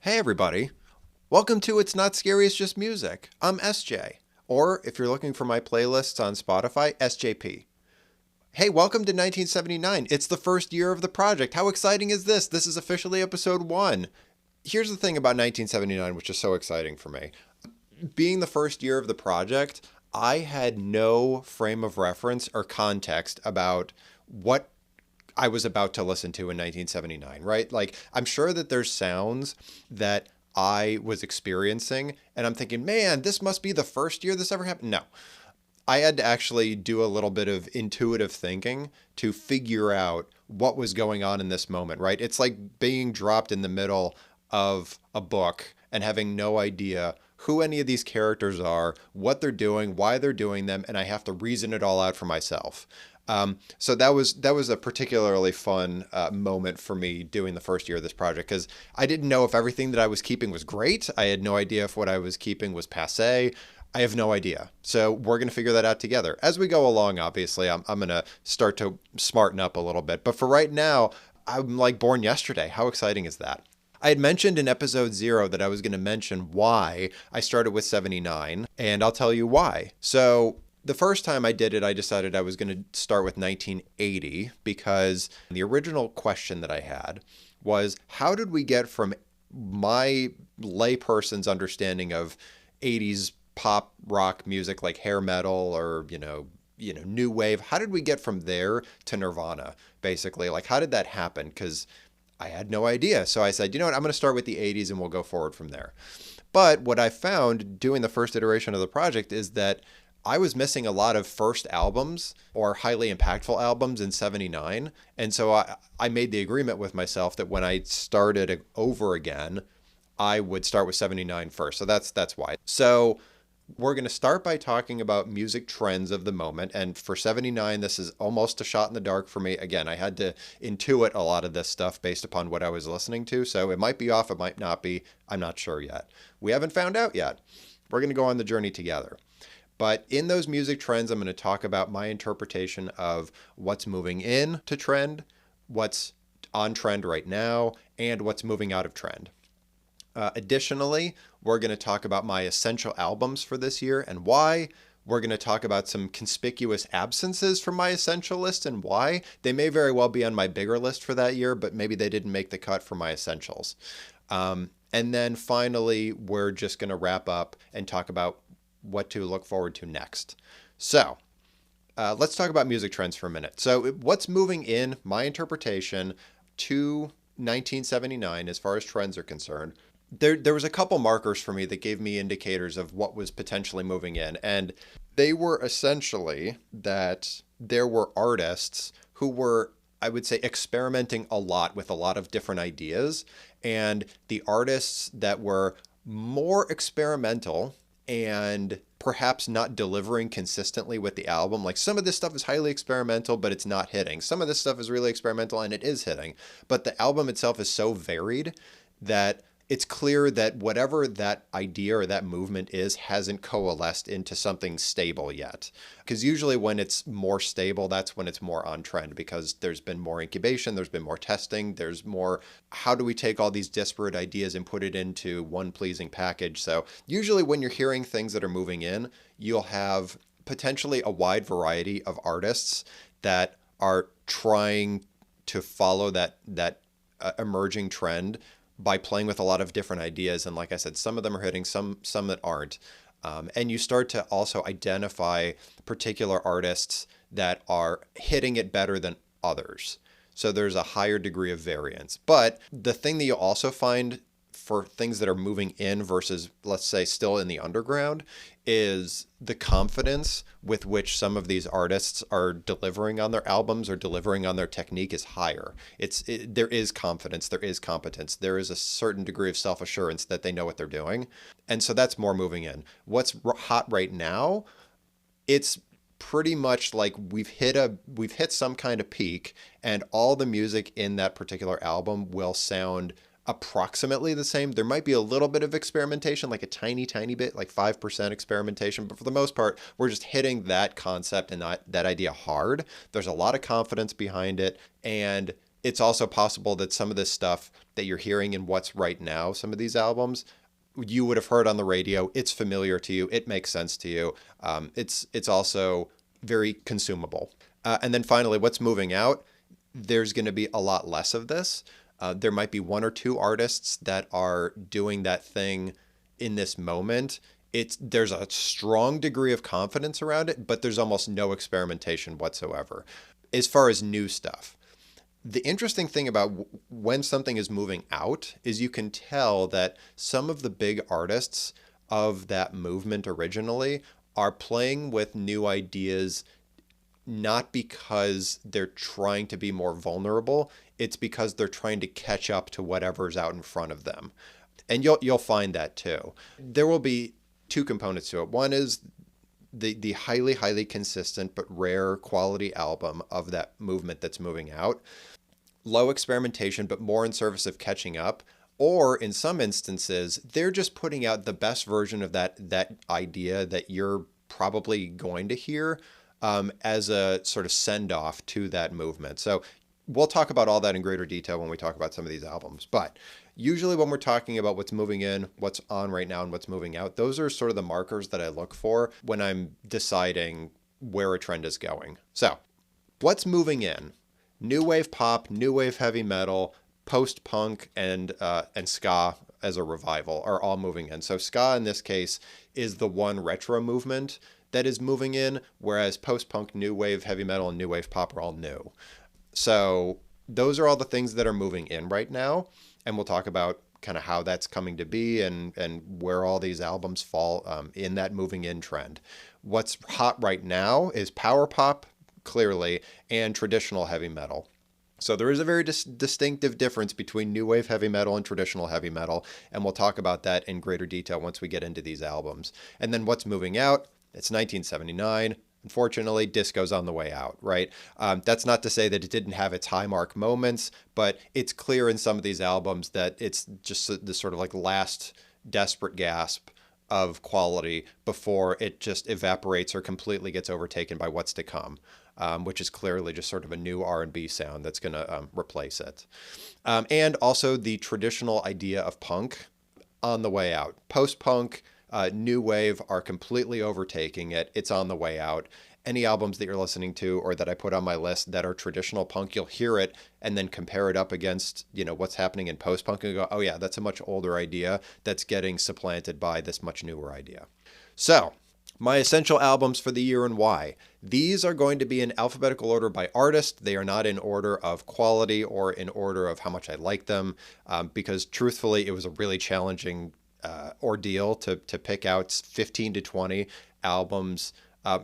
Hey everybody, welcome to It's Not Scary, It's Just Music. I'm SJ, or if you're looking for my playlists on Spotify, SJP. Hey, welcome to 1979. It's the first year of the project. How exciting is this? This is officially episode 1. Here's the thing about 1979, which is so exciting for me. Being the first year of the project, I had no frame of reference or context about what I was about to listen to in 1979, right? Like, I'm sure that there's sounds that I was experiencing, and I'm thinking, man, this must be the first year this ever happened. No, I had to actually do a little bit of intuitive thinking to figure out what was going on in this moment, right? It's like being dropped in the middle of a book and having no idea who any of these characters are, what they're doing, why they're doing them, and I have to reason it all out for myself. So that was a particularly fun moment for me doing the first year of this project because I didn't know if everything that I was keeping was great. I had no idea if what I was keeping was passé. I have no idea. So we're going to figure that out together. As we go along, obviously, I'm going to start to smarten up a little bit. But for right now, I'm like born yesterday. How exciting is that? I had mentioned in episode 0 that I was going to mention why I started with 79, and I'll tell you why. So the first time I did it, I decided I was going to start with 1980 because the original question that I had was how did we get from my layperson's understanding of 80s pop rock music like hair metal or, new wave, how did we get from there to Nirvana, basically? Like, how did that happen? Because I had no idea. So I said, you know what, I'm going to start with the 80s and we'll go forward from there. But what I found doing the first iteration of the project is that I was missing a lot of first albums or highly impactful albums in 79. And so I made the agreement with myself that when I started over again, I would start with 79 first. So that's why. So we're going to start by talking about music trends of the moment. And for 79, this is almost a shot in the dark for me. Again, I had to intuit a lot of this stuff based upon what I was listening to. So it might be off, it might not be. I'm not sure yet. We haven't found out yet. We're going to go on the journey together. But in those music trends, I'm going to talk about my interpretation of what's moving in to trend, what's on trend right now, and what's moving out of trend. Additionally, we're going to talk about my essential albums for this year and why. We're going to talk about some conspicuous absences from my essential list and why. They may very well be on my bigger list for that year, but maybe they didn't make the cut for my essentials. And then finally, we're just going to wrap up and talk about what to look forward to next. So let's talk about music trends for a minute. So what's moving in my interpretation to 1979 as far as trends are concerned? There was a couple markers for me that gave me indicators of what was potentially moving in. And they were essentially that there were artists who were, I would say, experimenting a lot with a lot of different ideas. And the artists that were more experimental and perhaps not delivering consistently with the album. Like some of this stuff is highly experimental, but it's not hitting. Some of this stuff is really experimental and it is hitting. But the album itself is so varied that it's clear that whatever that idea or that movement is hasn't coalesced into something stable yet. Because usually when it's more stable, that's when it's more on trend because there's been more incubation, there's been more testing, there's more, how do we take all these disparate ideas and put it into one pleasing package? So usually when you're hearing things that are moving in, you'll have potentially a wide variety of artists that are trying to follow that emerging trend by playing with a lot of different ideas. And like I said, some of them are hitting, some that aren't. And you start to also identify particular artists that are hitting it better than others. So there's a higher degree of variance. But the thing that you'll also find for things that are moving in versus, let's say, still in the underground is the confidence with which some of these artists are delivering on their albums or delivering on their technique is higher. There is confidence, there is competence, there is a certain degree of self-assurance that they know what they're doing. And so that's more moving in. What's hot right now, it's pretty much like we've hit some kind of peak and all the music in that particular album will sound approximately the same. There might be a little bit of experimentation, like a tiny bit, like 5% experimentation, but for the most part, we're just hitting that concept and that idea hard. There's a lot of confidence behind it, and It's also possible that some of this stuff that you're hearing in what's right now, some of these albums, you would have heard on the radio. It's familiar to you. It makes sense to you. It's also very consumable. And then finally, what's moving out? There's going to be a lot less of this. There might be one or two artists that are doing that thing in this moment. There's a strong degree of confidence around it, but there's almost no experimentation whatsoever. As far as new stuff, the interesting thing about when something is moving out is you can tell that some of the big artists of that movement originally are playing with new ideas, not because they're trying to be more vulnerable, it's because they're trying to catch up to whatever's out in front of them. And you'll find that too. There will be two components to it. One is the highly consistent but rare quality album of that movement that's moving out. Low experimentation, but more in service of catching up. Or in some instances, they're just putting out the best version of that idea that you're probably going to hear, as a sort of send off to that movement. So we'll talk about all that in greater detail when we talk about some of these albums. But usually when we're talking about what's moving in, what's on right now, and what's moving out, those are sort of the markers that I look for when I'm deciding where a trend is going. So what's moving in? New wave pop, new wave heavy metal, post-punk, and ska as a revival are all moving in. So ska in this case is the one retro movement that is moving in, whereas post-punk, new wave heavy metal, and new wave pop are all new. So those are all the things that are moving in right now, and we'll talk about kind of how that's coming to be and where all these albums fall in that moving in trend. What's hot right now is power pop, clearly, and traditional heavy metal. So there is a very distinctive difference between new wave heavy metal and traditional heavy metal, and we'll talk about that in greater detail once we get into these albums. And then what's moving out? It's 1979. Unfortunately, disco's on the way out, right? That's not to say that it didn't have its high mark moments, but it's clear in some of these albums that it's just the sort of like last desperate gasp of quality before it just evaporates or completely gets overtaken by what's to come. Which is clearly just sort of a new R&B sound that's going to replace it. And also the traditional idea of punk on the way out. Post-punk, new wave are completely overtaking it. It's on the way out. Any albums that you're listening to or that I put on my list that are traditional punk, you'll hear it and then compare it up against, what's happening in post-punk and go, oh yeah, that's a much older idea that's getting supplanted by this much newer idea. So, my essential albums for the year and why. These are going to be in alphabetical order by artist. They are not in order of quality or in order of how much I like them, because truthfully, it was a really challenging ordeal to pick out 15 to 20 albums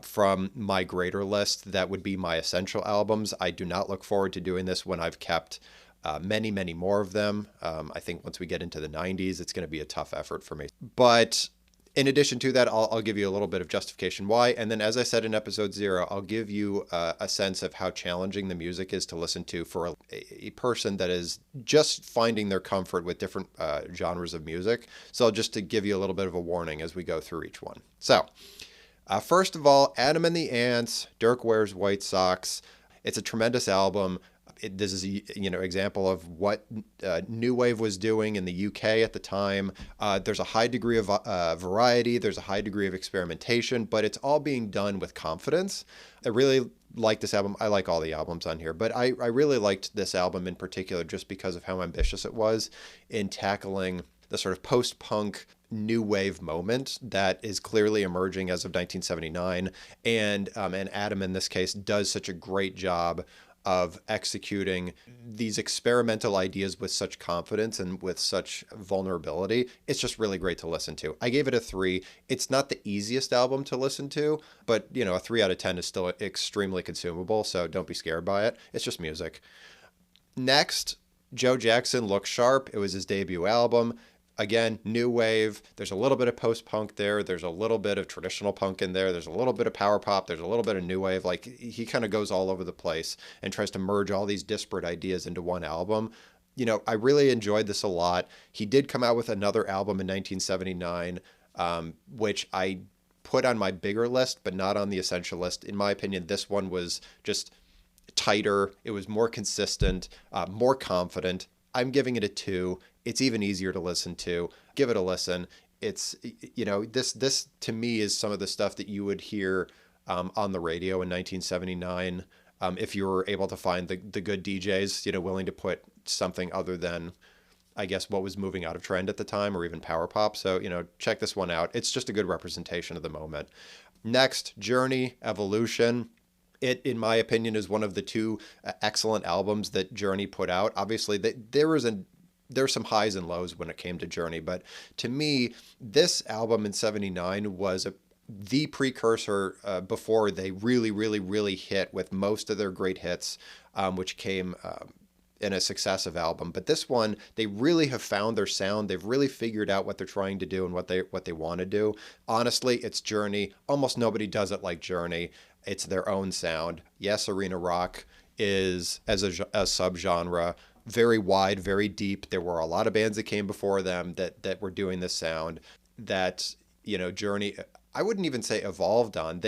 from my greater list that would be my essential albums. I do not look forward to doing this when I've kept many more of them. I think once we get into the 90s, it's going to be a tough effort for me. But in addition to that, I'll give you a little bit of justification why. And then, as I said in episode 0, I'll give you a sense of how challenging the music is to listen to for a person that is just finding their comfort with different genres of music. So just to give you a little bit of a warning as we go through each one. So first of all, Adam and the Ants, Dirk Wears White Socks. It's a tremendous album. This is example of what new wave was doing in the UK at the time. There's a high degree of variety. There's a high degree of experimentation, but it's all being done with confidence. I really like this album. I like all the albums on here, but I really liked this album in particular just because of how ambitious it was in tackling the sort of post-punk new wave moment that is clearly emerging as of 1979. And Adam, in this case, does such a great job of executing these experimental ideas with such confidence and with such vulnerability. It's just really great to listen to. I gave it a 3. It's not the easiest album to listen to, but a 3 out of 10 is still extremely consumable, so don't be scared by it. It's just music. Next, Joe Jackson, Look Sharp. It was his debut album. Again, new wave. There's a little bit of post-punk there. There's a little bit of traditional punk in there. There's a little bit of power pop. There's a little bit of new wave. Like, he kind of goes all over the place and tries to merge all these disparate ideas into one album. I really enjoyed this a lot. He did come out with another album in 1979, which I put on my bigger list, but not on the essential list. In my opinion, this one was just tighter. It was more consistent, more confident. I'm giving it a 2. It's even easier to listen to. Give it a listen. It's, this to me is some of the stuff that you would hear on the radio in 1979. If you were able to find the good DJs, willing to put something other than, I guess, what was moving out of trend at the time, or even power pop. So, check this one out. It's just a good representation of the moment. Next, Journey, Evolution. It, in my opinion, is one of the 2 excellent albums that Journey put out. Obviously, there's some highs and lows when it came to Journey, but to me, this album in '79 was the precursor before they really, really, really hit with most of their great hits, which came in a successive album. But this one, they really have found their sound. They've really figured out what they're trying to do and what they want to do. Honestly, it's Journey. Almost nobody does it like Journey. It's their own sound. Yes, arena rock is, as a subgenre, very wide, very deep. There were a lot of bands that came before them that were doing this sound that, Journey, I wouldn't even say evolved on.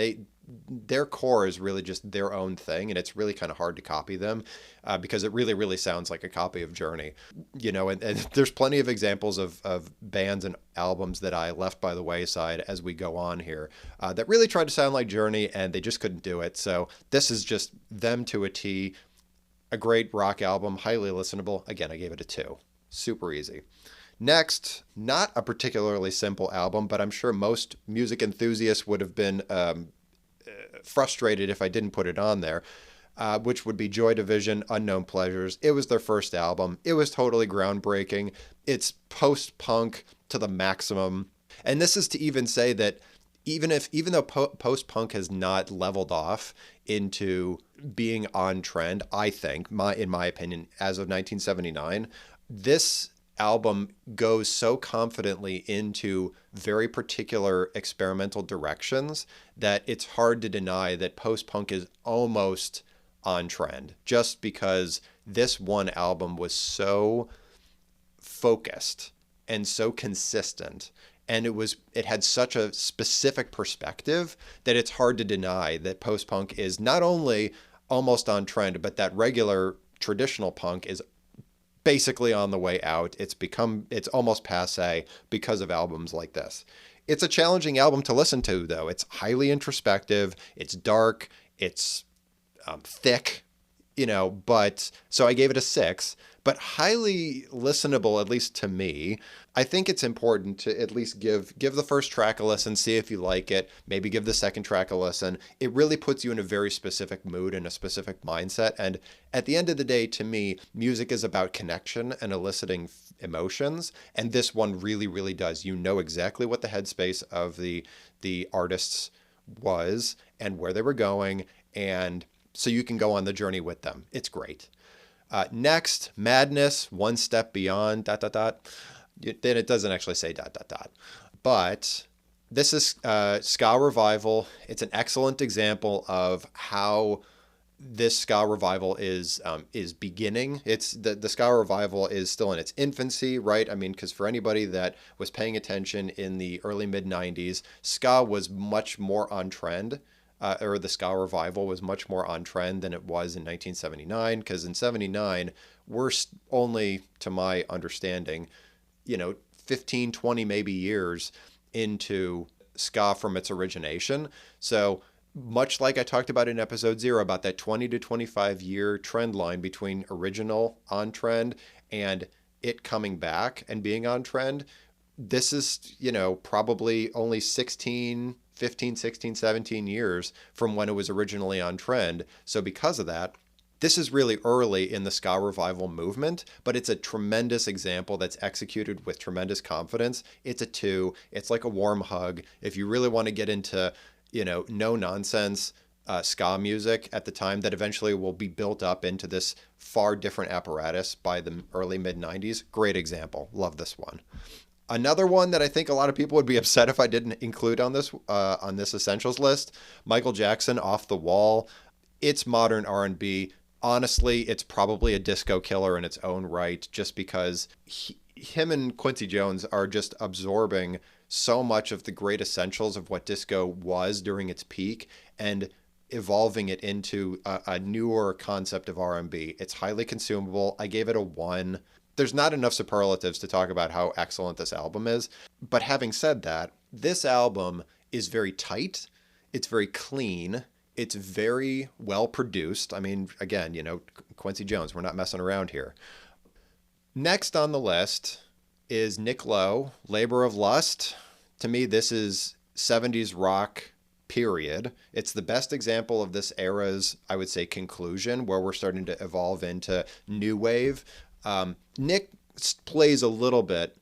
Their core is really just their own thing, and it's really kind of hard to copy them because it really, really sounds like a copy of Journey. And there's plenty of examples of bands and albums that I left by the wayside as we go on here that really tried to sound like Journey, and they just couldn't do it. So this is just them to a T. A great rock album, highly listenable. Again, I gave it a 2. Super easy. Next, not a particularly simple album, but I'm sure most music enthusiasts would have been frustrated if I didn't put it on there, which would be Joy Division, Unknown Pleasures. It was their first album. It was totally groundbreaking. It's post-punk to the maximum. And this is to even say that even though post-punk has not leveled off into being on trend, I think, in my opinion, as of 1979, this album goes so confidently into very particular experimental directions that it's hard to deny that post-punk is almost on trend, just because this one album was so focused and so consistent, and it had such a specific perspective that it's hard to deny that post-punk is not only almost on trend, but that regular traditional punk is basically on the way out. It's almost passé because of albums like this. It's a challenging album to listen to, though. It's highly introspective. It's dark. It's thick, but so I gave it a 6, but highly listenable, at least to me. I think it's important to at least give the first track a listen, see if you like it, maybe give the second track a listen. It really puts you in a very specific mood and a specific mindset. And at the end of the day, to me, music is about connection and eliciting emotions. And this one really, really does. You know exactly what the headspace of the artists was and where they were going, and so you can go on the journey with them. It's great. Next, Madness, One Step Beyond, ... Then it doesn't actually say ... But this is ska revival. It's an excellent example of how this ska revival is beginning. It's the ska revival is still in its infancy, right? I mean, because for anybody that was paying attention in the early mid 90s, ska was much more on trend. Or the ska revival was much more on trend than it was in 1979, because in 79, we're only, to my understanding, 15, 20 maybe years into ska from its origination. So much like I talked about in episode 0 about that 20 to 25 year trend line between original on trend and it coming back and being on trend, this is, probably only 15, 16, 17 years from when it was originally on trend. So because of that, this is really early in the ska revival movement, but it's a tremendous example that's executed with tremendous confidence. It's a 2. It's like a warm hug. If you really want to get into, no nonsense ska music at the time that eventually will be built up into this far different apparatus by the early mid 90s, great example. Love this one. Another one that I think a lot of people would be upset if I didn't include on this essentials list, Michael Jackson, Off the Wall. It's modern R&B. Honestly, it's probably a disco killer in its own right, just because him and Quincy Jones are just absorbing so much of the great essentials of what disco was during its peak, and evolving it into a newer concept of R&B. It's highly consumable. I gave it a 1. There's not enough superlatives to talk about how excellent this album is. But having said that, this album is very tight. It's very clean. It's very well produced. I mean, again, Quincy Jones, we're not messing around here. Next on the list is Nick Lowe, Labor of Lust. To me, this is 70s rock, period. It's the best example of this era's, I would say, conclusion, where we're starting to evolve into new wave. Nick plays a little bit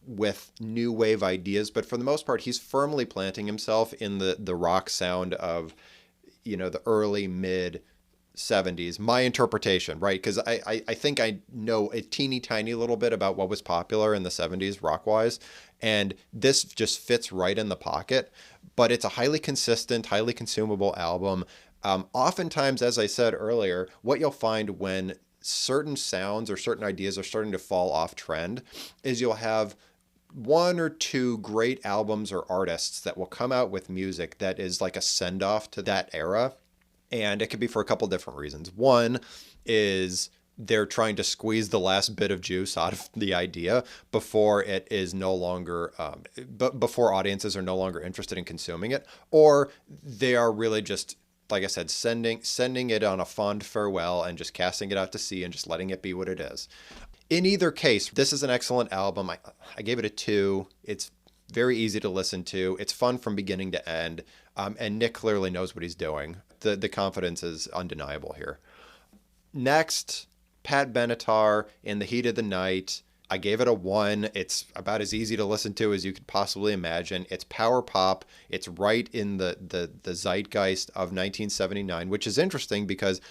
with new wave ideas, but for the most part, he's firmly planting himself in the rock sound of, the early, mid 70s. My interpretation, right? Because I think I know a teeny tiny little bit about what was popular in the 70s rock-wise, and this just fits right in the pocket. But it's a highly consistent, highly consumable album. Oftentimes, as I said earlier, what you'll find when certain sounds or certain ideas are starting to fall off trend is you'll have one or two great albums or artists that will come out with music that is like a send-off to that era. And it could be for a couple different reasons. One is they're trying to squeeze the last bit of juice out of the idea before it is no longer, before audiences are no longer interested in consuming it. Or they are really just, like I said, sending it on a fond farewell and just casting it out to sea and just letting it be what it is. In either case, this is an excellent album. I gave it a 2. It's very easy to listen to. It's fun from beginning to end. And Nick clearly knows what he's doing. The confidence is undeniable here. Next, Pat Benatar, In the Heat of the Night. I gave it a 1. It's about as easy to listen to as you could possibly imagine. It's power pop. It's right in the zeitgeist of 1979, which is interesting because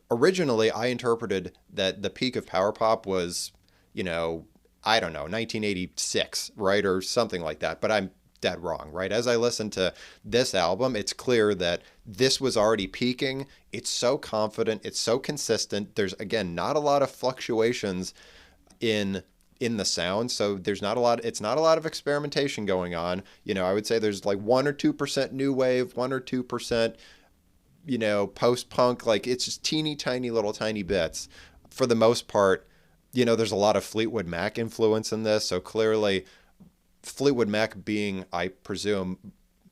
originally I interpreted that the peak of power pop was, I don't know, 1986, right? Or something like that. But I'm dead wrong, right? As I listen to this album, it's clear that this was already peaking. It's so confident. It's so consistent. There's, again, not a lot of fluctuations in the sound. So it's not a lot of experimentation going on. I would say there's like 1 or 2% new wave, 1 or 2%, post-punk. Like, it's just teeny tiny little tiny bits. For the most part, there's a lot of Fleetwood Mac influence in this. So clearly Fleetwood Mac being, I presume,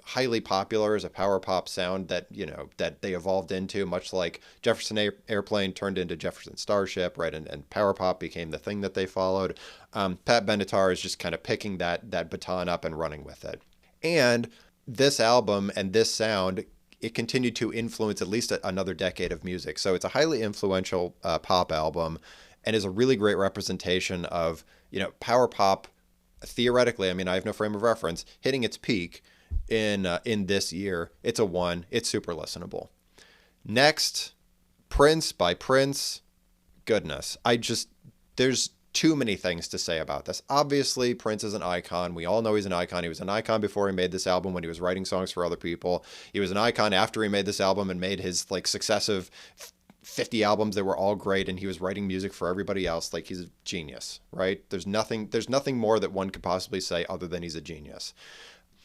highly popular as a power pop sound that, that they evolved into, much like Jefferson Airplane turned into Jefferson Starship, right? And power pop became the thing that they followed. Pat Benatar is just kind of picking that baton up and running with it. And this album and this sound, it continued to influence at least another decade of music. So it's a highly influential pop album and is a really great representation of, power pop. Theoretically, I mean, I have no frame of reference, hitting its peak in this year. It's a 1. It's super listenable. Next, Prince by Prince. Goodness, there's too many things to say about this. Obviously, Prince is an icon. We all know he's an icon. He was an icon before he made this album when he was writing songs for other people. He was an icon after he made this album and made his successive 50 albums that were all great, and he was writing music for everybody else. Like, he's a genius, right? There's nothing more that one could possibly say other than he's a genius.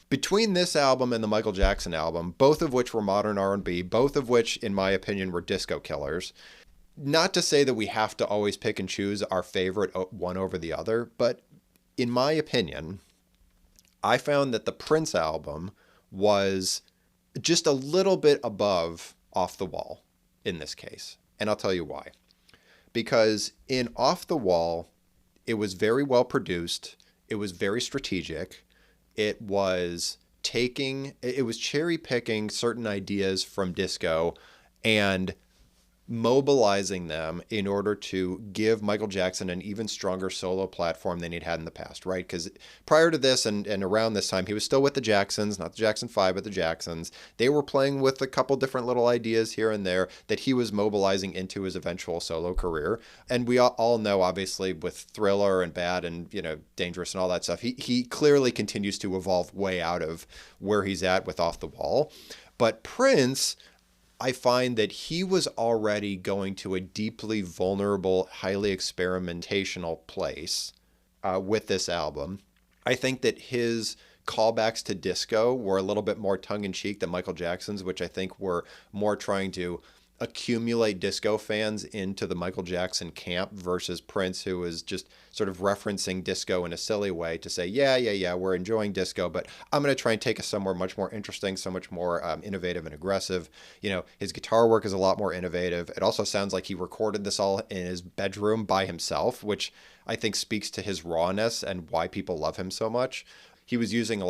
Between this album and the Michael Jackson album, both of which were modern R&B, both of which, in my opinion, were disco killers. Not to say that we have to always pick and choose our favorite one over the other, but in my opinion, I found that the Prince album was just a little bit above Off the Wall in this case. And I'll tell you why. Because in Off the Wall, it was very well produced. It was very strategic. It was cherry picking certain ideas from disco and mobilizing them in order to give Michael Jackson an even stronger solo platform than he'd had in the past, right? Because prior to this and around this time, he was still with the Jacksons, not the Jackson 5, but the Jacksons. They were playing with a couple different little ideas here and there that he was mobilizing into his eventual solo career. And we all know, obviously, with Thriller and Bad and, Dangerous and all that stuff, he clearly continues to evolve way out of where he's at with Off the Wall. But Prince, I find that he was already going to a deeply vulnerable, highly experimentational place with this album. I think that his callbacks to disco were a little bit more tongue in cheek than Michael Jackson's, which I think were more trying to accumulate disco fans into the Michael Jackson camp versus Prince, who was just sort of referencing disco in a silly way to say, yeah, we're enjoying disco, but I'm going to try and take us somewhere much more interesting, so much more innovative and aggressive. His guitar work is a lot more innovative. It also sounds like he recorded this all in his bedroom by himself, which I think speaks to his rawness and why people love him so much. He was using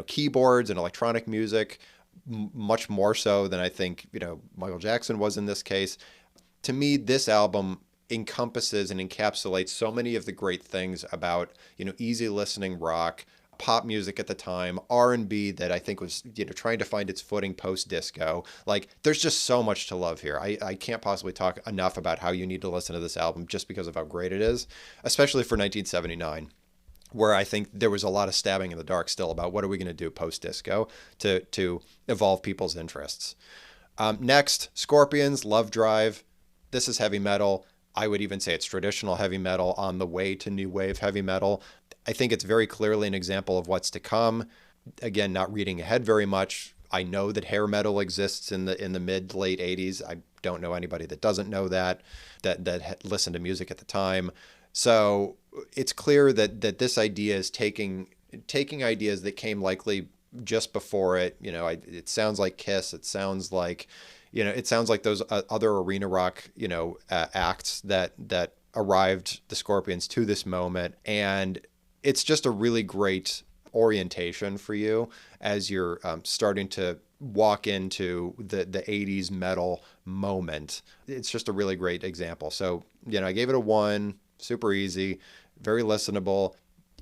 keyboards and electronic music much more so than I think Michael Jackson was in this case. To me, this album encompasses and encapsulates so many of the great things about easy listening rock, pop music at the time, R&B that I think was trying to find its footing post disco. Like, there's just so much to love here. I can't possibly talk enough about how you need to listen to this album just because of how great it is, especially for 1979, where I think there was a lot of stabbing in the dark still about what are we going to do post disco to evolve people's interests. Next, Scorpions, Love Drive. This is heavy metal. I would even say it's traditional heavy metal on the way to new wave heavy metal. I think it's very clearly an example of what's to come. Again, not reading ahead very much. I know that hair metal exists in the mid to late 80s. I don't know anybody that doesn't know that listened to music at the time. So it's clear that this idea is taking ideas that came likely just before it. It sounds like Kiss. It sounds like those other arena rock acts that arrived the Scorpions to this moment, and it's just a really great orientation for you as you're starting to walk into the 80s metal moment. It's just a really great example. So I gave it a 1. Super easy, very listenable.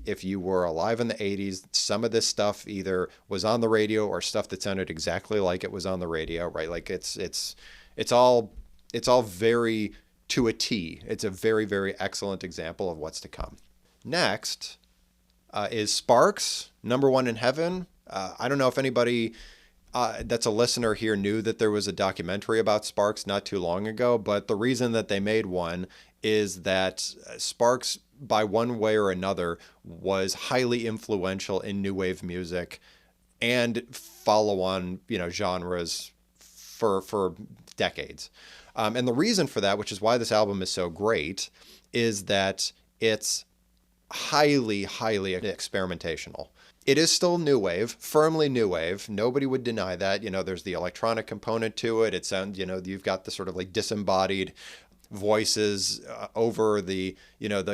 If you were alive in the 80s, some of this stuff either was on the radio or stuff that sounded exactly like it was on the radio, right? Like it's all very to a T. It's a very, very excellent example of what's to come. Next is Sparks, Number One in Heaven. I don't know if anybody that's a listener here knew that there was a documentary about Sparks not too long ago, but the reason that they made one is that Sparks, by one way or another, was highly influential in new wave music and follow-on, genres for decades. And the reason for that, which is why this album is so great, is that it's highly, highly experimentational. It is still new wave, firmly new wave. Nobody would deny that. There's the electronic component to it. It sounds, you've got the sort of like disembodied voices over the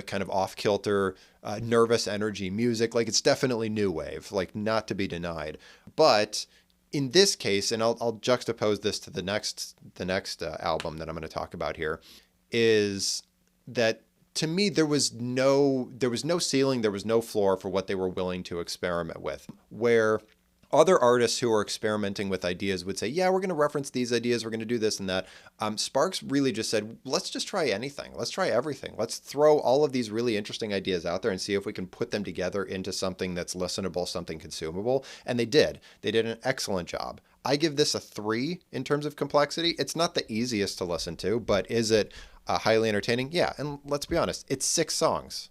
kind of off-kilter, nervous energy music. Like, it's definitely new wave, like, not to be denied. But in this case, and I'll juxtapose this to the next album that I'm going to talk about here, is that to me there was no ceiling, there was no floor for what they were willing to experiment with. Where other artists who are experimenting with ideas would say, yeah, we're going to reference these ideas, we're going to do this and that. Sparks really just said, let's just try anything. Let's try everything. Let's throw all of these really interesting ideas out there and see if we can put them together into something that's listenable, something consumable. And they did. They did an excellent job. I give this a 3 in terms of complexity. It's not the easiest to listen to, but is it highly entertaining? Yeah. And let's be honest, it's 6 songs.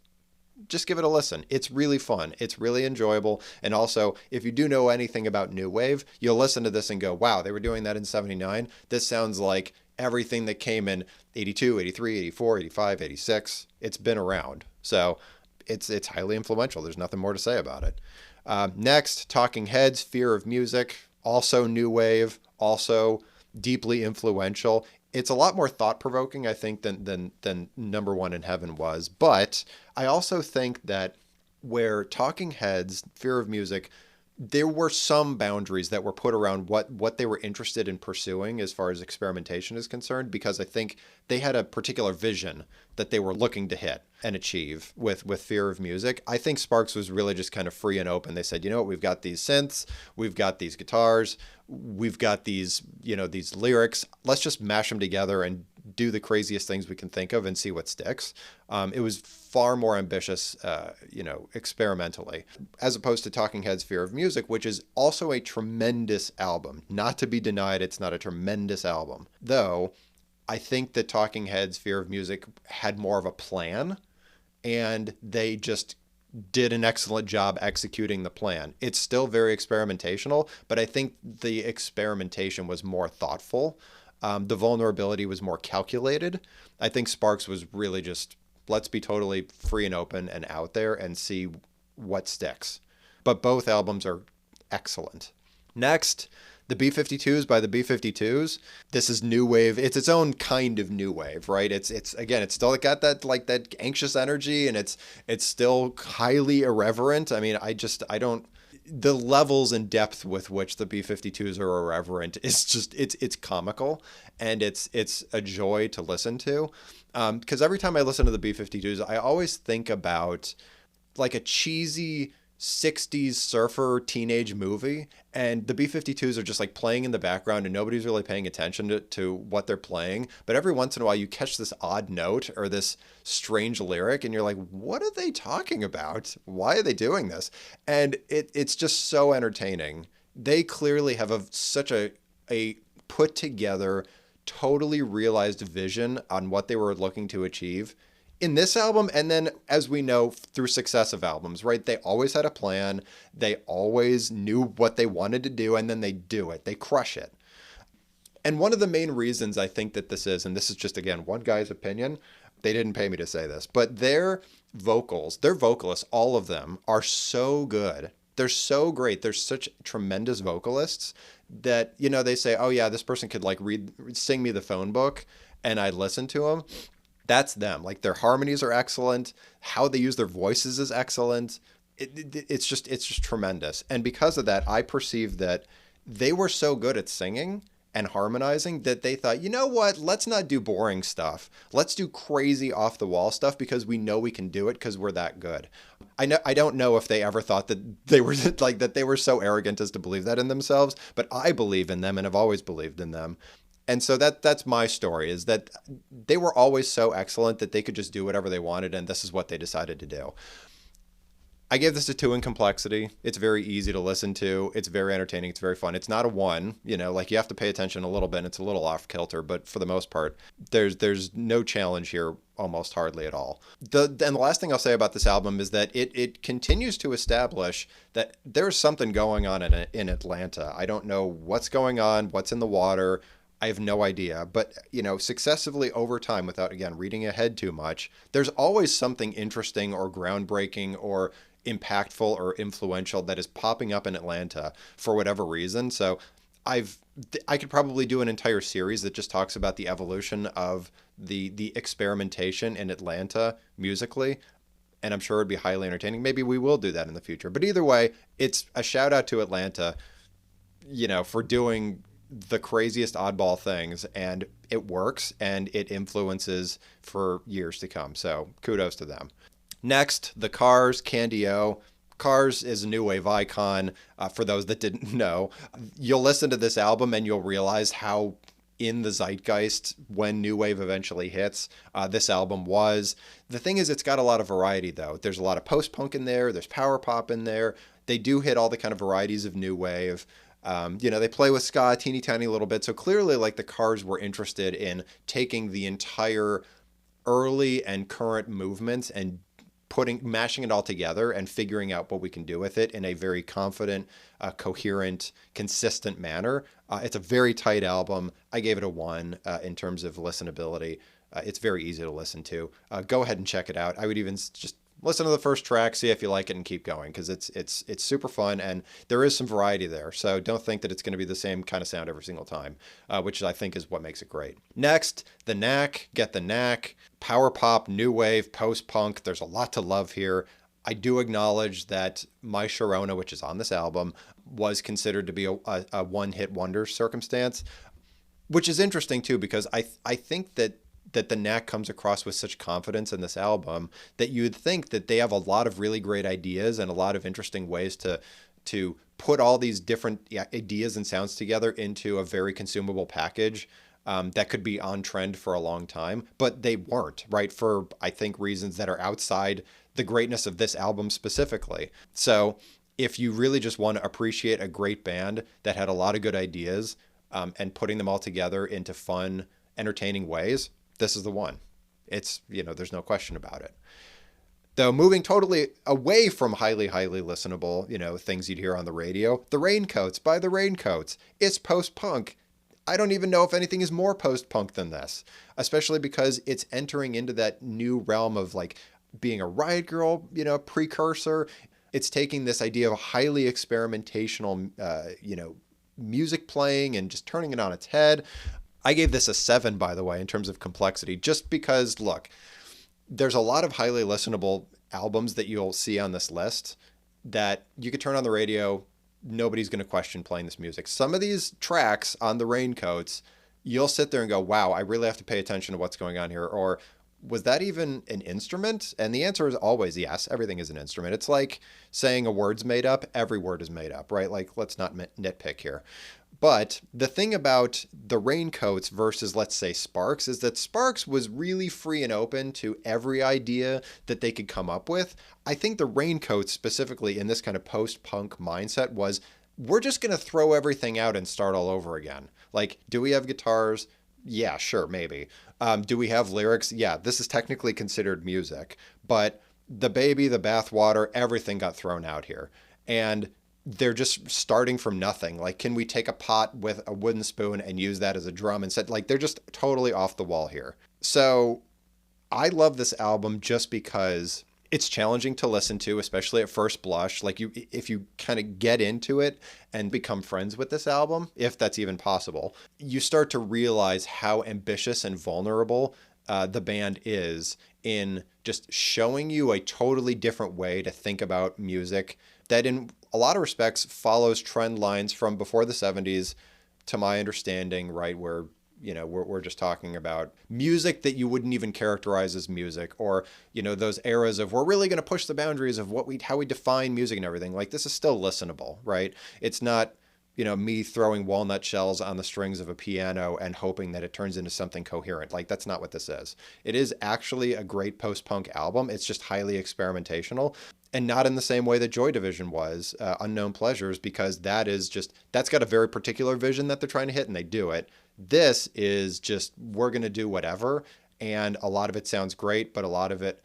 Just give it a listen. It's really fun. It's really enjoyable. And also, if you do know anything about new wave, you'll listen to this and go, wow, they were doing that in 79. This sounds like everything that came in 82, 83, 84, 85, 86. It's been around. So it's highly influential. There's nothing more to say about it. Next, Talking Heads, Fear of Music, also new wave, also deeply influential. It's a lot more thought-provoking, I think, than Number One in Heaven was. But I also think that where Talking Heads, Fear of Music, there were some boundaries that were put around what they were interested in pursuing as far as experimentation is concerned, because I think they had a particular vision that they were looking to hit and achieve with Fear of Music. I think Sparks was really just kind of free and open. They said, you know what, we've got these synths, we've got these guitars, we've got these, these lyrics. Let's just mash them together and do the craziest things we can think of and see what sticks. It was far more ambitious, experimentally, as opposed to Talking Heads' Fear of Music, which is also a tremendous album. Not to be denied, it's not a tremendous album. Though, I think that Talking Heads' Fear of Music had more of a plan, and they just did an excellent job executing the plan. It's still very experimentational, but I think the experimentation was more thoughtful. The vulnerability was more calculated. I think Sparks was really just, let's be totally free and open and out there and see what sticks. But both albums are excellent. Next, the B-52s by the B-52s. This is new wave. It's its own kind of new wave, right? It's again, it's still got that like that anxious energy, and it's still highly irreverent. I mean, I don't, the levels and depth with which the B-52s are irreverent is just, it's comical, and it's a joy to listen to. Because every time I listen to the B-52s, I always think about like a cheesy 60s surfer teenage movie, and the B-52s are just like playing in the background and nobody's really paying attention to what they're playing. But every once in a while you catch this odd note or this strange lyric and you're like, what are they talking about? Why are they doing this? And it's just so entertaining. They clearly have such a put together, totally realized vision on what they were looking to achieve in this album, and then as we know through successive albums, right? They always had a plan. They always knew what they wanted to do, and then they do it. They crush it. And one of the main reasons I think that this is, and this is just, again, one guy's opinion, they didn't pay me to say this, but their vocals, their vocalists, all of them are so good. They're so great. They're such tremendous vocalists that, you know, they say, oh yeah, this person could like sing me the phone book, and I'd listen to them. That's them. Like their harmonies are excellent. How they use their voices is excellent. It's just tremendous. And because of that, I perceive that they were so good at singing and harmonizing that they thought, you know what? Let's not do boring stuff. Let's do crazy off the wall stuff because we know we can do it because we're that good. I don't know if they ever thought that they were like that they were so arrogant as to believe that in themselves, but I believe in them and have always believed in them. And so that's my story, is that they were always so excellent that they could just do whatever they wanted, and this is what they decided to do. I gave this a 2 in complexity. It's very easy to listen to. It's very entertaining. It's very fun. It's not a 1, you know, like you have to pay attention a little bit. And it's a little off kilter, but for the most part, there's no challenge here, almost hardly at all. And the last thing I'll say about this album is that it continues to establish that there's something going on in Atlanta. I don't know what's going on, what's in the water. I have no idea, but you know, successively over time, without again reading ahead too much, there's always something interesting or groundbreaking or impactful or influential that is popping up in Atlanta for whatever reason. So I could probably do an entire series that just talks about the evolution of the experimentation in Atlanta musically, and I'm sure it'd be highly entertaining. Maybe we will do that in the future. But either way, it's a shout out to Atlanta, you know, for doing the craziest oddball things, and it works and it influences for years to come. So kudos to them. Next, the Cars, Candy O. Cars is a new wave icon. For those that didn't know, you'll listen to this album and you'll realize how in the zeitgeist when new wave eventually hits, this album was. The thing is, it's got a lot of variety though. There's a lot of post-punk in there. There's power pop in there. They do hit all the kind of varieties of new wave. You know, they play with ska a teeny tiny little bit. So clearly, like, the Cars were interested in taking the entire early and current movements and mashing it all together and figuring out what we can do with it in a very confident, coherent, consistent manner. It's a very tight album. I gave it a 1 in terms of listenability. It's very easy to listen to. Go ahead and check it out. I would even just listen to the first track, see if you like it, and keep going, because it's super fun and there is some variety there. So don't think that it's going to be the same kind of sound every single time, which I think is what makes it great. Next, The Knack, Get the Knack, power pop, new wave, post-punk. There's a lot to love here. I do acknowledge that My Sharona, which is on this album, was considered to be a one-hit wonder circumstance, which is interesting too, because I think that the Knack comes across with such confidence in this album that you would think that they have a lot of really great ideas and a lot of interesting ways to put all these different ideas and sounds together into a very consumable package that could be on trend for a long time. But they weren't, right? For, I think, reasons that are outside the greatness of this album specifically. So if you really just want to appreciate a great band that had a lot of good ideas and putting them all together into fun, entertaining ways, this is the one. It's, you know, there's no question about it. Though moving totally away from highly, highly listenable, things you'd hear on the radio, The Raincoats by The Raincoats. It's post-punk. I don't even know if anything is more post-punk than this, especially because it's entering into that new realm of like being a Riot Girl, precursor. It's taking this idea of highly experimentational, music playing and just turning it on its head. I gave this a 7, by the way, in terms of complexity, just because, look, there's a lot of highly listenable albums that you'll see on this list that you could turn on the radio. Nobody's going to question playing this music. Some of these tracks on the Raincoats, you'll sit there and go, wow, I really have to pay attention to what's going on here. Or was that even an instrument? And the answer is always yes. Everything is an instrument. It's like saying a word's made up. Every word is made up, right? Like, let's not nitpick here. But the thing about the Raincoats versus, let's say, Sparks is that Sparks was really free and open to every idea that they could come up with. I think the Raincoats, specifically in this kind of post-punk mindset, was we're just going to throw everything out and start all over again. Like, do we have guitars? Yeah, sure, maybe. Do we have lyrics? Yeah, this is technically considered music. But the baby, the bathwater, everything got thrown out here. And they're just starting from nothing. Like, can we take a pot with a wooden spoon and use that as a drum instead? Like, they're just totally off the wall here. So I love this album just because it's challenging to listen to, especially at first blush. Like, if you kind of get into it and become friends with this album, if that's even possible, you start to realize how ambitious and vulnerable the band is in just showing you a totally different way to think about music that in a lot of respects follows trend lines from before the 70s, to my understanding, right, where we're just talking about music that you wouldn't even characterize as music, or those eras of we're really going to push the boundaries of how we define music and everything. Like, this is still listenable, right? It's not me throwing walnut shells on the strings of a piano and hoping that it turns into something coherent. Like, that's not what this is. It is actually a great post-punk album. It's just highly experimentational, and not in the same way that Joy Division was, Unknown Pleasures, because that's got a very particular vision that they're trying to hit, and they do it. This is just, we're going to do whatever, and a lot of it sounds great, but a lot of it,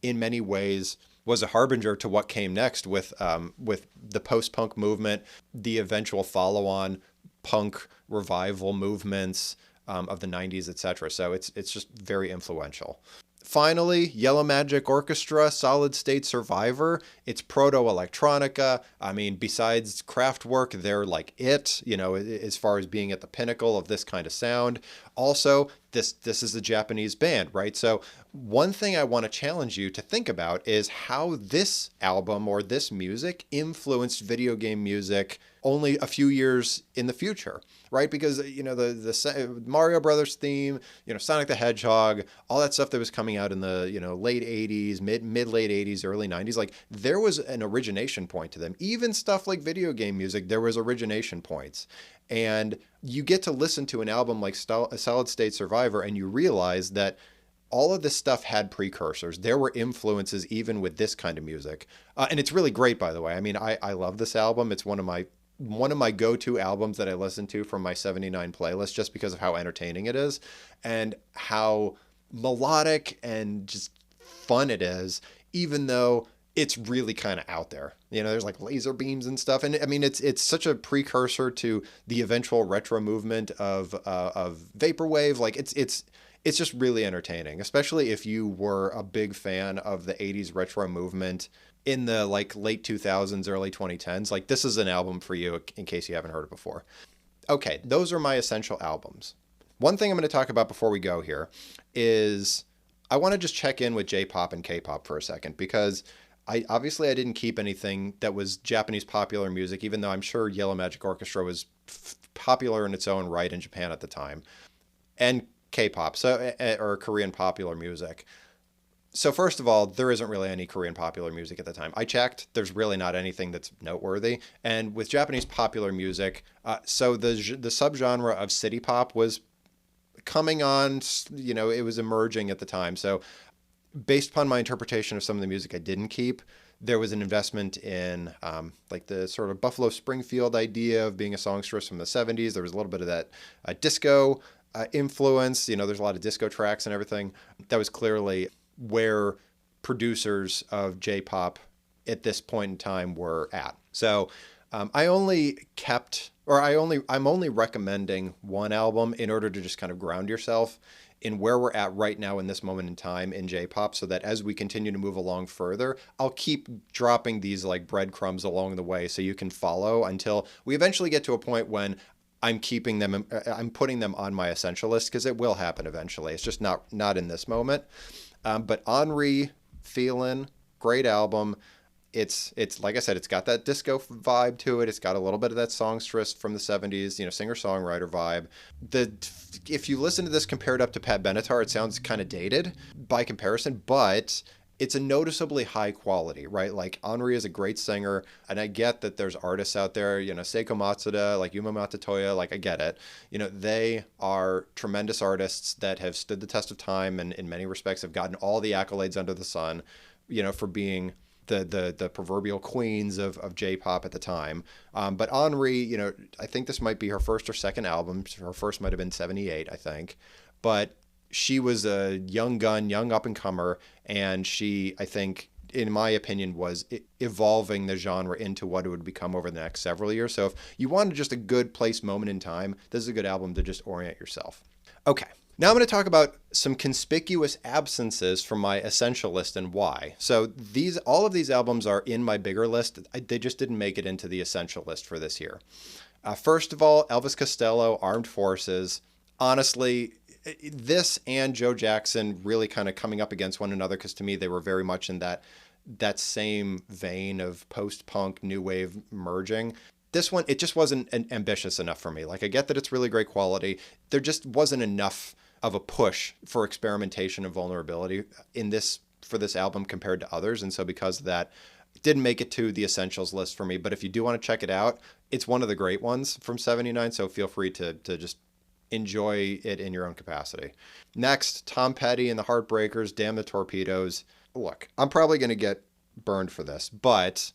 in many ways was a harbinger to what came next with the post-punk movement, the eventual follow-on punk revival movements of the 90s, etc. So it's just very influential. Finally, Yellow Magic Orchestra, Solid State Survivor. It's proto-electronica. I mean, besides Kraftwerk, they're like it, as far as being at the pinnacle of this kind of sound. Also, this is a Japanese band, right? So one thing I want to challenge you to think about is how this album or this music influenced video game music only a few years in the future, right? Because, the Mario Brothers theme, Sonic the Hedgehog, all that stuff that was coming out in the, late 80s, mid-late 80s, early 90s, like, there was an origination point to them. Even stuff like video game music, there was origination points. And you get to listen to an album like Solid State Survivor, and you realize that all of this stuff had precursors. There were influences even with this kind of music. And it's really great, by the way. I mean, I love this album. It's one of my go-to albums that I listen to from my 79 playlist, just because of how entertaining it is and how melodic and just fun it is, even though it's really kind of out there. There's like laser beams and stuff. And I mean, it's such a precursor to the eventual retro movement of vaporwave. Like, it's just really entertaining, especially if you were a big fan of the 80s retro movement in the like late 2000s, early 2010s. Like, this is an album for you in case you haven't heard it before. Okay, those are my essential albums. One thing I'm going to talk about before we go here is I want to just check in with J-pop and K-pop for a second, because I didn't keep anything that was Japanese popular music, even though I'm sure Yellow Magic Orchestra was popular in its own right in Japan at the time, and K-pop, or Korean popular music. So first of all, there isn't really any Korean popular music at the time. I checked, there's really not anything that's noteworthy. And with Japanese popular music, so the subgenre of city pop was coming on, it was emerging at the time. So based upon my interpretation of some of the music I didn't keep, there was an investment in like the sort of Buffalo Springfield idea of being a songstress from the 70s. There was a little bit of that disco influence. There's a lot of disco tracks and everything. That was clearly where producers of J-pop at this point in time were at. So I only kept, or I'm only recommending one album in order to just kind of ground yourself in where we're at right now in this moment in time in J-pop, so that as we continue to move along further, I'll keep dropping these like breadcrumbs along the way so you can follow until we eventually get to a point when I'm putting them on my essential list, because it will happen eventually. It's just not in this moment. But Henri, Feelin', great album. It's like I said, it's got that disco vibe to it. It's got a little bit of that songstress from the 70s, singer-songwriter vibe. If you listen to this compared up to Pat Benatar, it sounds kind of dated by comparison, but it's a noticeably high quality, right? Like, Henri is a great singer, and I get that there's artists out there, Seiko Matsuda, like Yuma Matatoya, like, I get it. They are tremendous artists that have stood the test of time and in many respects have gotten all the accolades under the sun, for being the proverbial queens of J-pop at the time. But Henri, I think this might be her first or second album. Her first might have been 78, I think. But she was a young gun, young up-and-comer, and she, I think, in my opinion, was evolving the genre into what it would become over the next several years. So if you wanted just a good place moment in time, this is a good album to just orient yourself. Okay. Now I'm going to talk about some conspicuous absences from my essential list and why. So all of these albums are in my bigger list. They just didn't make it into the essential list for this year. First of all, Elvis Costello, Armed Forces. Honestly, this and Joe Jackson really kind of coming up against one another, because to me they were very much in that same vein of post-punk, new wave merging. This one, it just wasn't ambitious enough for me. Like, I get that it's really great quality. There just wasn't enough of a push for experimentation and vulnerability for this album compared to others. And so because of that, it didn't make it to the essentials list for me. But if you do want to check it out, it's one of the great ones from 79. So feel free to just enjoy it in your own capacity. Next, Tom Petty and the Heartbreakers, Damn the Torpedoes. Look, I'm probably going to get burned for this, but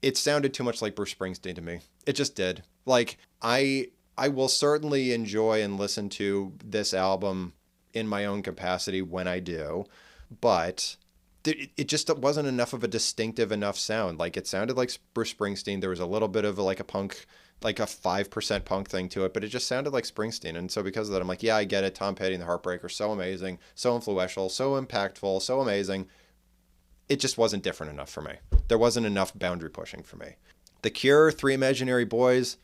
it sounded too much like Bruce Springsteen to me. It just did. Like, I will certainly enjoy and listen to this album in my own capacity when I do, but it just wasn't enough of a distinctive enough sound. Like, it sounded like Bruce Springsteen. There was a little bit of like a punk, like a 5% punk thing to it, but it just sounded like Springsteen. And so because of that, I'm like, yeah, I get it. Tom Petty and the Heartbreakers, so amazing, so influential, so impactful, so amazing. It just wasn't different enough for me. There wasn't enough boundary pushing for me. The Cure, Three Imaginary Boys,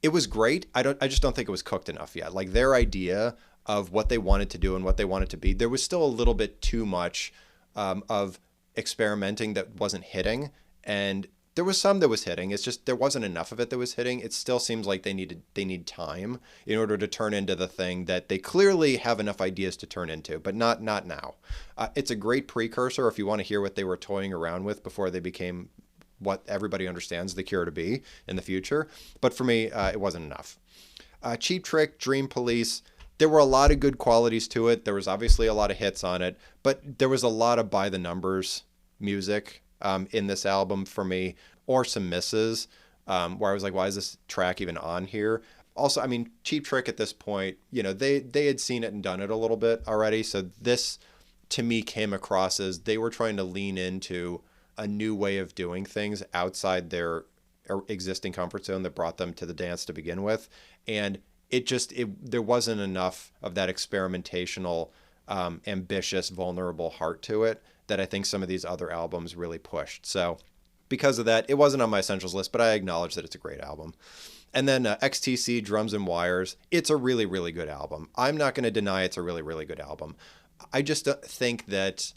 it was great. I just don't think it was cooked enough yet. Like, their idea of what they wanted to do and what they wanted to be, there was still a little bit too much of experimenting that wasn't hitting. And there was some that was hitting. It's just there wasn't enough of it that was hitting. It still seems like they need time in order to turn into the thing that they clearly have enough ideas to turn into, but not now. It's a great precursor if you want to hear what they were toying around with before they became what everybody understands the Cure to be in the future. But for me, it wasn't enough. Cheap Trick, Dream Police, there were a lot of good qualities to it. There was obviously a lot of hits on it, but there was a lot of by the numbers music in this album for me, or some misses where I was like, why is this track even on here? Also, I mean, Cheap Trick at this point, they had seen it and done it a little bit already. So this to me came across as they were trying to lean into a new way of doing things outside their existing comfort zone that brought them to the dance to begin with. And there wasn't enough of that experimentational, ambitious, vulnerable heart to it that I think some of these other albums really pushed. So because of that, it wasn't on my essentials list, but I acknowledge that it's a great album. And then XTC, Drums and Wires, it's a really, really good album. I'm not going to deny it's a really, really good album. I just think that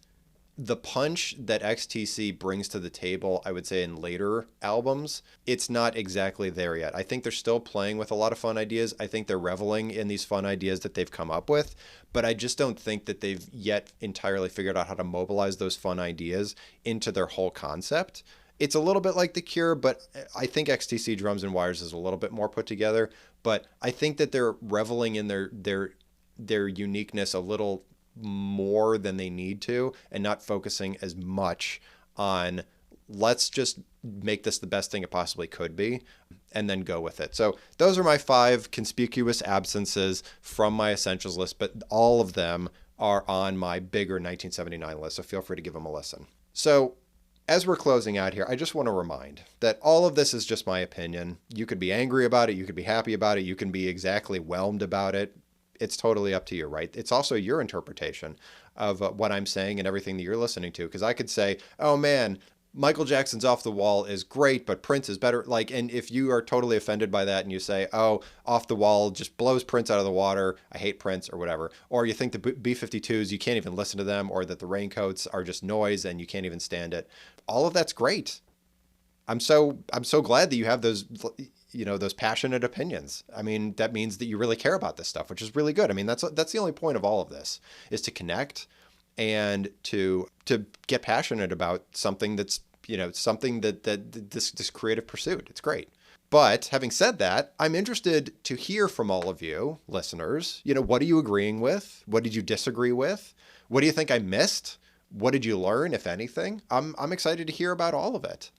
the punch that XTC brings to the table, I would say in later albums, it's not exactly there yet. I think they're still playing with a lot of fun ideas. I think they're reveling in these fun ideas that they've come up with, but I just don't think that they've yet entirely figured out how to mobilize those fun ideas into their whole concept. It's a little bit like The Cure, but I think XTC, Drums and Wires is a little bit more put together, but I think that they're reveling in their uniqueness a little more than they need to, and not focusing as much on let's just make this the best thing it possibly could be and then go with it. So those are my 5 conspicuous absences from my essentials list, but all of them are on my bigger 1979 list, so feel free to give them a listen. So, as we're closing out here, I just want to remind that all of this is just my opinion. You could be angry about it, you could be happy about it, you can be exactly whelmed about it. It's totally up to you, right? It's also your interpretation of what I'm saying and everything that you're listening to. Because I could say, oh man, Michael Jackson's Off the Wall is great, but Prince is better. Like, and if you are totally offended by that and you say, oh, Off the Wall just blows Prince out of the water, I hate Prince or whatever, or you think the B-52s, you can't even listen to them, or that the Raincoats are just noise and you can't even stand it. All of that's great. I'm so glad that you have those, those passionate opinions. I mean, that means that you really care about this stuff, which is really good. I mean, that's the only point of all of this, is to connect and to get passionate about something that's, something that this creative pursuit. It's great. But having said that, I'm interested to hear from all of you listeners. What are you agreeing with? What did you disagree with? What do you think I missed? What did you learn, if anything? I'm excited to hear about all of it.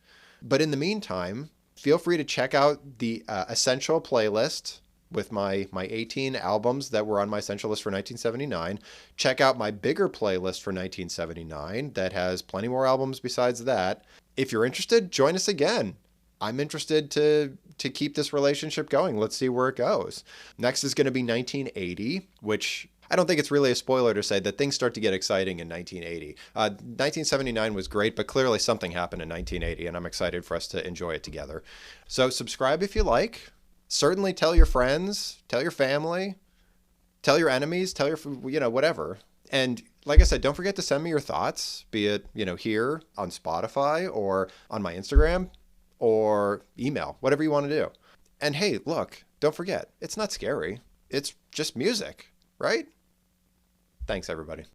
But in the meantime, feel free to check out the Essential playlist with my 18 albums that were on my Essential list for 1979. Check out my bigger playlist for 1979 that has plenty more albums besides that. If you're interested, join us again. I'm interested to keep this relationship going. Let's see where it goes. Next is going to be 1980, which I don't think it's really a spoiler to say that things start to get exciting in 1980. 1979 was great, but clearly something happened in 1980, and I'm excited for us to enjoy it together. So subscribe if you like. Certainly tell your friends, tell your family, tell your enemies, tell your, whatever. And like I said, don't forget to send me your thoughts, be it, here on Spotify or on my Instagram or email, whatever you want to do. And hey, look, don't forget, it's not scary. It's just music, right? Thanks, everybody.